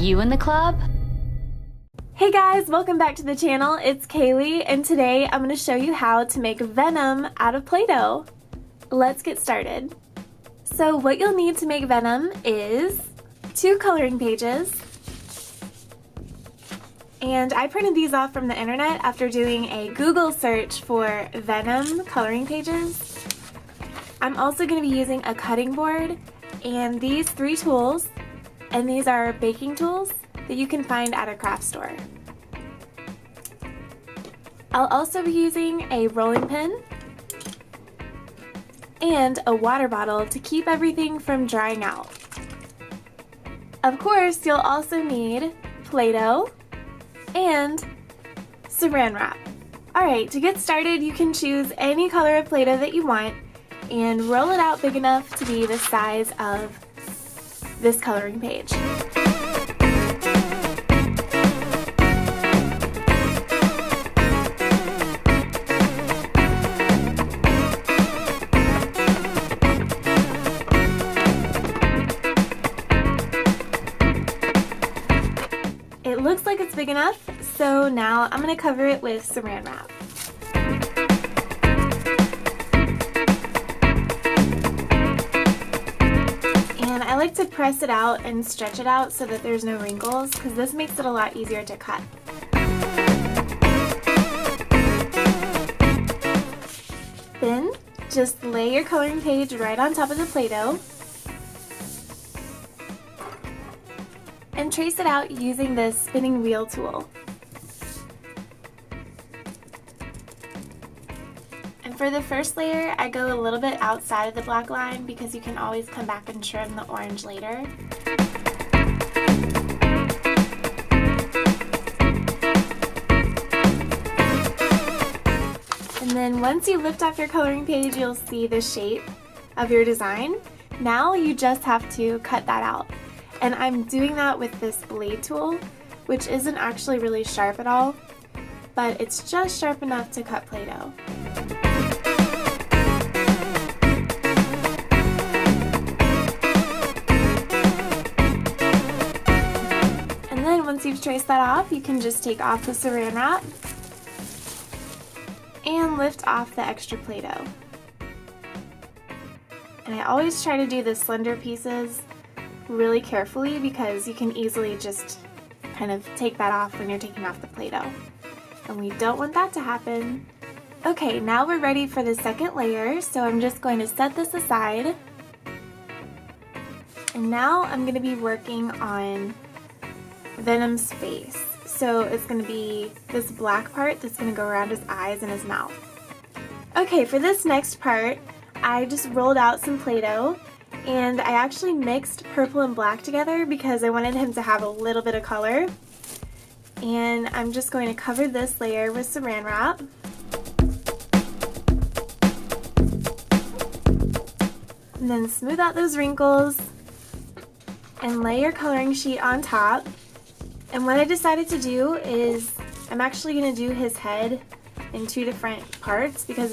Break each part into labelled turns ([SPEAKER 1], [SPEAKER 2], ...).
[SPEAKER 1] you in the club?
[SPEAKER 2] Hey guys, welcome back to the channel. It's Kaylee, and today I'm going to show you how to make Venom out of Play-Doh. Let's get started. So what you'll need to make Venom is 2 coloring pages, and I printed these off from the internet after doing a Google search for Venom coloring pages. I'm also going to be using a cutting board and these 3 tools, and these are baking tools that you can find at a craft store. I'll also be using a rolling pin and a water bottle to keep everything from drying out. Of course, you'll also need Play-Doh and Saran wrap. Alright, to get started, you can choose any color of Play-Doh that you want and roll it out big enough to be the size of this coloring page. It looks like it's big enough, so now I'm going to cover it with Saran wrap. And I like to press it out and stretch it out so that there's no wrinkles, because this makes it a lot easier to cut. Then just lay your coloring page right on top of the Play-Doh and trace it out using this spinning wheel tool. And for the first layer, I go a little bit outside of the black line because you can always come back and trim the orange later. And then once you lift off your coloring page, you'll see the shape of your design. Now you just have to cut that out. And I'm doing that with this blade tool, which isn't actually really sharp at all, but it's just sharp enough to cut Play-Doh. And then once you've traced that off, you can just take off the Saran wrap and lift off the extra Play-Doh. And I always try to do the slender pieces really carefully because you can easily just kind of take that off when you're taking off the Play-Doh. And we don't want that to happen. Okay, now we're ready for the second layer, so I'm just going to set this aside. And now I'm going to be working on Venom's face. So it's going to be this black part that's going to go around his eyes and his mouth. Okay, for this next part, I just rolled out some Play-Doh, and I actually mixed purple and black together because I wanted him to have a little bit of color. And I'm just going to cover this layer with Saran wrap. And then smooth out those wrinkles and lay your coloring sheet on top. And what I decided to do is I'm actually going to do his head in 2 different parts because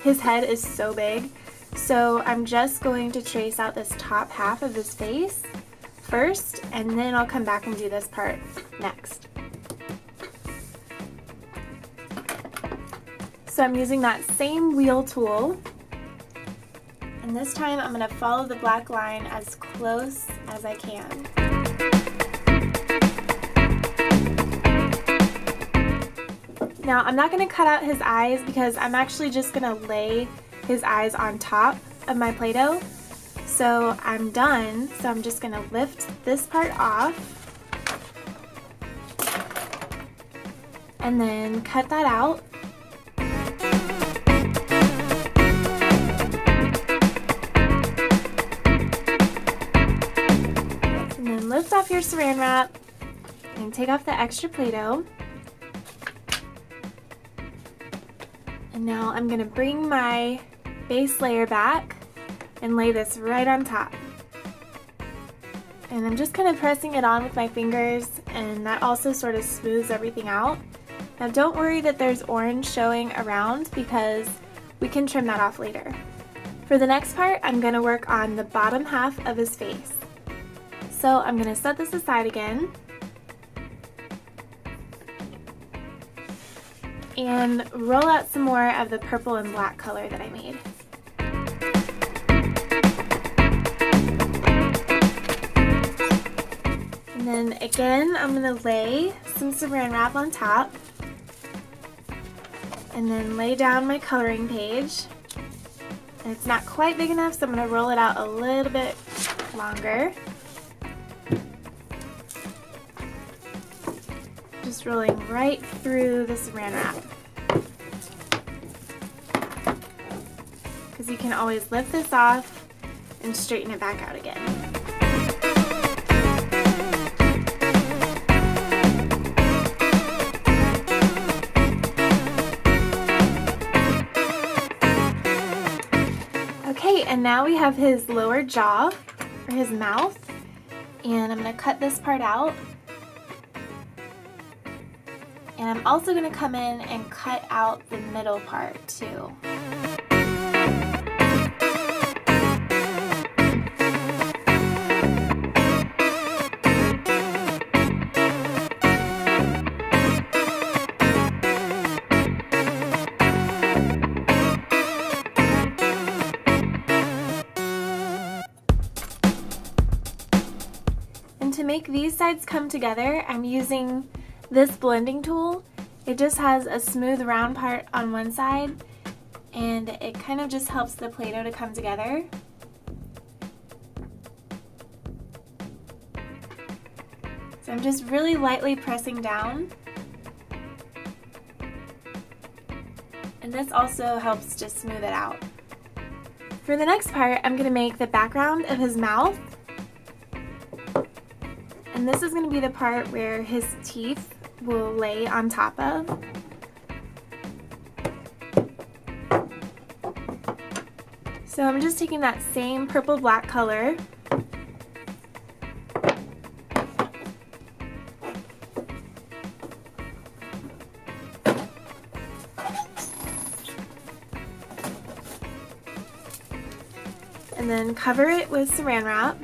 [SPEAKER 2] his head is so big. So I'm just going to trace out this top half of his face first, and then I'll come back and do this part next. So I'm using that same wheel tool, and this time I'm going to follow the black line as close as I can. Now I'm not going to cut out his eyes because I'm actually just going to lay his eyes on top of my Play-Doh. So I'm done, so I'm just going to lift this part off and then cut that out. And then lift off your Saran wrap and take off the extra Play-Doh. And now I'm going to bring my base layer back and lay this right on top. And I'm just kind of pressing it on with my fingers, and that also sort of smooths everything out. Now don't worry that there's orange showing around because we can trim that off later. For the next part, I'm going to work on the bottom half of his face. So I'm going to set this aside again and roll out some more of the purple and black color that I made. And then again, I'm going to lay some saran wrap on top and then lay down my coloring page. And it's not quite big enough, so I'm going to roll it out a little bit longer. Just rolling right through the saran wrap. Because you can always lift this off and straighten it back out again. Okay, and now we have his lower jaw, or his mouth, and I'm going to cut this part out. And I'm also going to come in and cut out the middle part too. And to make these sides come together, I'm using this blending tool. It just has a smooth round part on one side and it kind of just helps the Play-Doh to come together. So I'm just really lightly pressing down. And this also helps to smooth it out. For the next part, I'm going to make the background of his mouth. And this is going to be the part where his teeth will lay on top of. So I'm just taking that same purple black color and then cover it with saran wrap.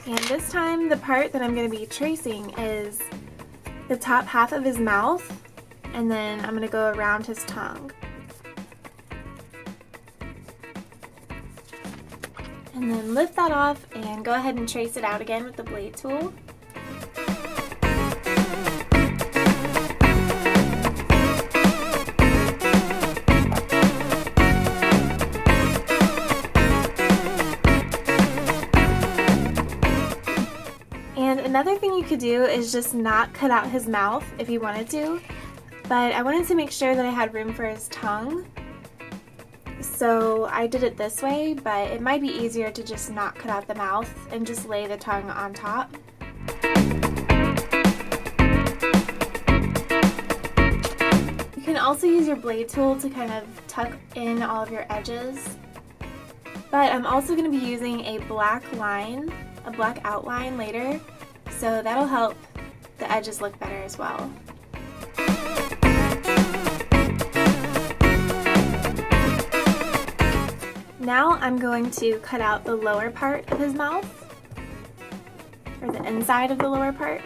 [SPEAKER 2] And this time the part that I'm going to be tracing is the top half of his mouth, and then I'm going to go around his tongue. And then lift that off and go ahead and trace it out again with the blade tool. Another thing you could do is just not cut out his mouth if you wanted to, but I wanted to make sure that I had room for his tongue, so I did it this way, but it might be easier to just not cut out the mouth and just lay the tongue on top. You can also use your blade tool to kind of tuck in all of your edges, but I'm also going to be using a black line, a black outline later, so that'll help the edges look better as well. Now I'm going to cut out the lower part of his mouth, or the inside of the lower part.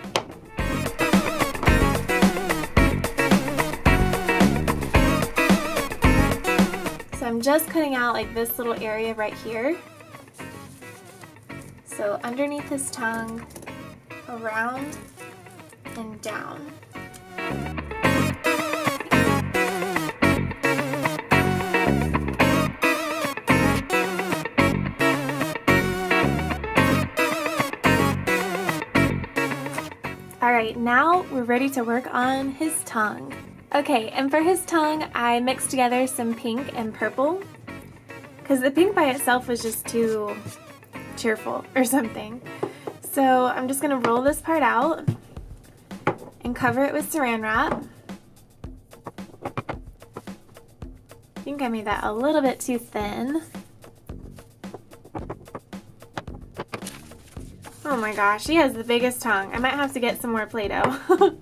[SPEAKER 2] So I'm just cutting out like this little area right here. So underneath his tongue, around and down. Alright, now we're ready to work on his tongue. Okay, and for his tongue, I mixed together some pink and purple, because the pink by itself was just too cheerful or something. So I'm just going to roll this part out and cover it with saran wrap. I think I made that a little bit too thin. Oh my gosh, he has the biggest tongue. I might have to get some more Play-Doh.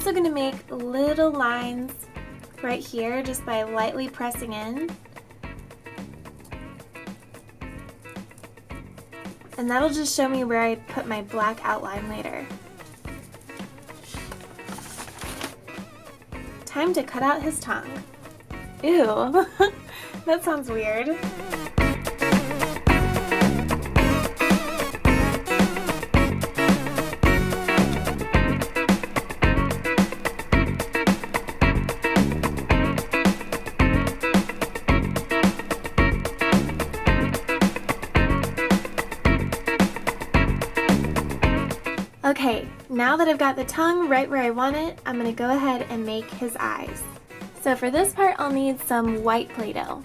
[SPEAKER 2] also going to make little lines right here just by lightly pressing in. And that'll just show me where I put my black outline later. Time to cut out his tongue. Ew, that sounds weird. Okay, now that I've got the tongue right where I want it, I'm going to go ahead and make his eyes. So for this part, I'll need some white Play-Doh.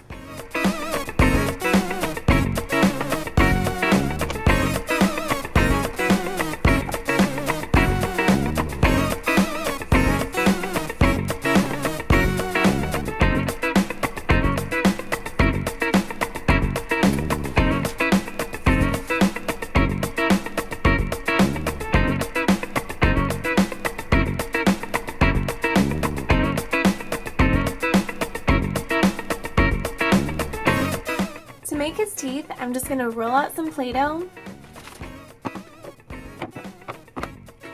[SPEAKER 2] To make his teeth, I'm just going to roll out some Play-Doh,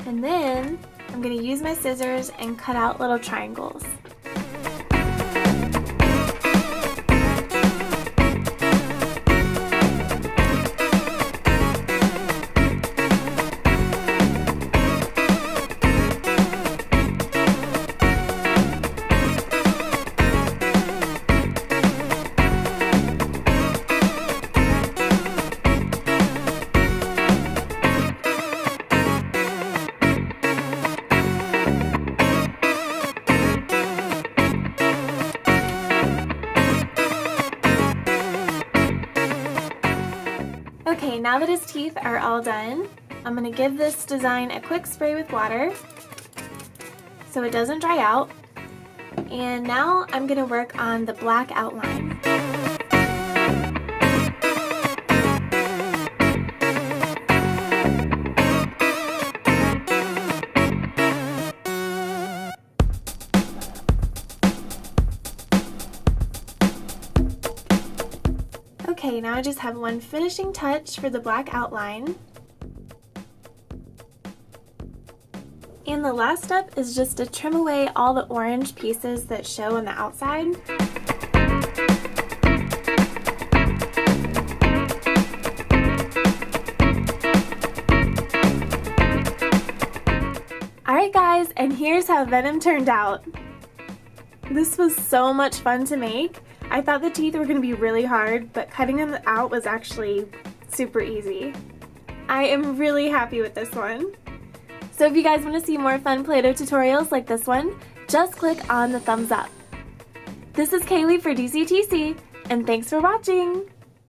[SPEAKER 2] and then I'm going to use my scissors and cut out little triangles. Okay, now that his teeth are all done, I'm going to give this design a quick spray with water so it doesn't dry out. And now I'm going to work on the black outline. Okay, now I just have one finishing touch for the black outline. And the last step is just to trim away all the orange pieces that show on the outside. Alright guys, and here's how Venom turned out. This was so much fun to make. I thought the teeth were going to be really hard, but cutting them out was actually super easy. I am really happy with this one. So if you guys want to see more fun Play-Doh tutorials like this one, just click on the thumbs up. This is Kaylee for DCTC, and thanks for watching!